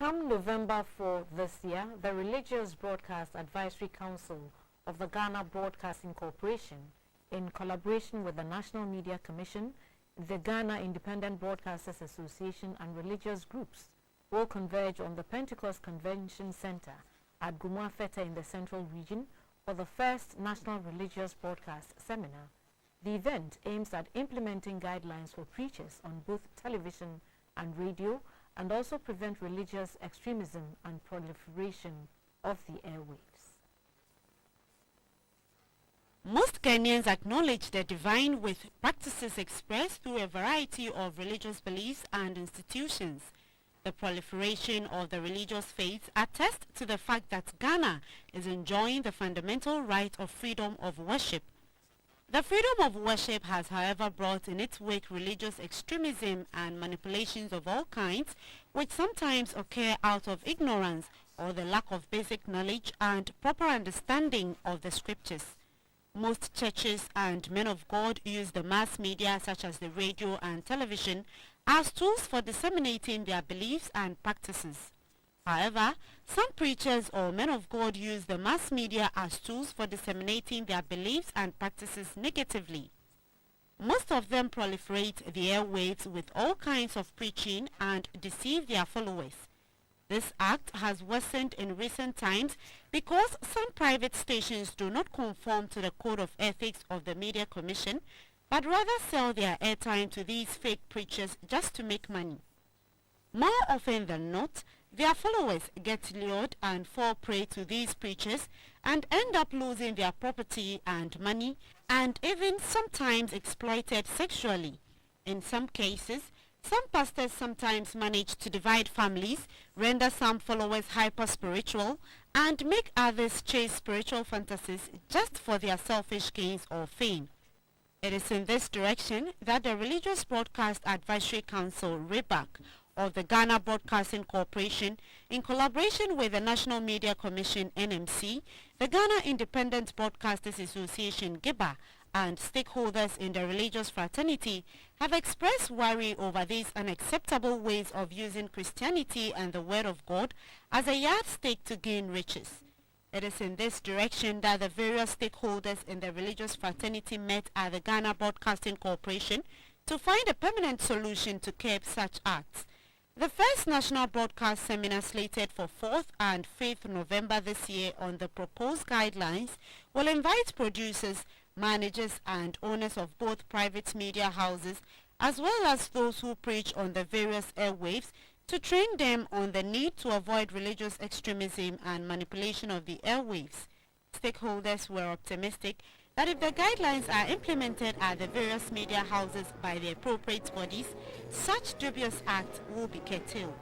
Come November 4 this year, the Religious Broadcast Advisory Council of the Ghana Broadcasting Corporation, in collaboration with the National Media Commission, the Ghana Independent Broadcasters Association and religious groups, will converge on the Pentecost Convention Centre at Gomoa-Feteh in the Central Region for the first National Religious Broadcast Seminar. The event aims at implementing guidelines for preachers on both television and radio, and also prevent religious extremism and proliferation of the airwaves. Most Ghanaians acknowledge the divine with practices expressed through a variety of religious beliefs and institutions. The proliferation of the religious faiths attests to the fact that Ghana is enjoying the fundamental right of freedom of worship. The freedom of worship has, however, brought in its wake religious extremism and manipulations of all kinds, which sometimes occur out of ignorance or the lack of basic knowledge and proper understanding of the scriptures. Most churches and men of God use the mass media such as the radio and television as tools for disseminating their beliefs and practices. However, some preachers or men of God use the mass media as tools for disseminating their beliefs and practices negatively. Most of them proliferate the airwaves with all kinds of preaching and deceive their followers. This act has worsened in recent times because some private stations do not conform to the code of ethics of the Media Commission, but rather sell their airtime to these fake preachers just to make money. More often than not, their followers get lured and fall prey to these preachers and end up losing their property and money, and even sometimes exploited sexually. In some cases, some pastors sometimes manage to divide families, render some followers hyper-spiritual, and make others chase spiritual fantasies just for their selfish gains or fame. It is in this direction that the Religious Broadcast Advisory Council, RBAC, of the Ghana Broadcasting Corporation, in collaboration with the National Media Commission (NMC), the Ghana Independent Broadcasters Association (GIBA), and stakeholders in the religious fraternity have expressed worry over these unacceptable ways of using Christianity and the Word of God as a yardstick to gain riches. It is in this direction that the various stakeholders in the religious fraternity met at the Ghana Broadcasting Corporation to find a permanent solution to curb such acts. The first National Broadcast Seminar, slated for 4th and 5th November this year on the proposed guidelines, will invite producers, managers and owners of both private media houses, as well as those who preach on the various airwaves, to train them on the need to avoid religious extremism and manipulation of the airwaves. Stakeholders were optimistic that if the guidelines are implemented at the various media houses by the appropriate bodies, such dubious acts will be curtailed.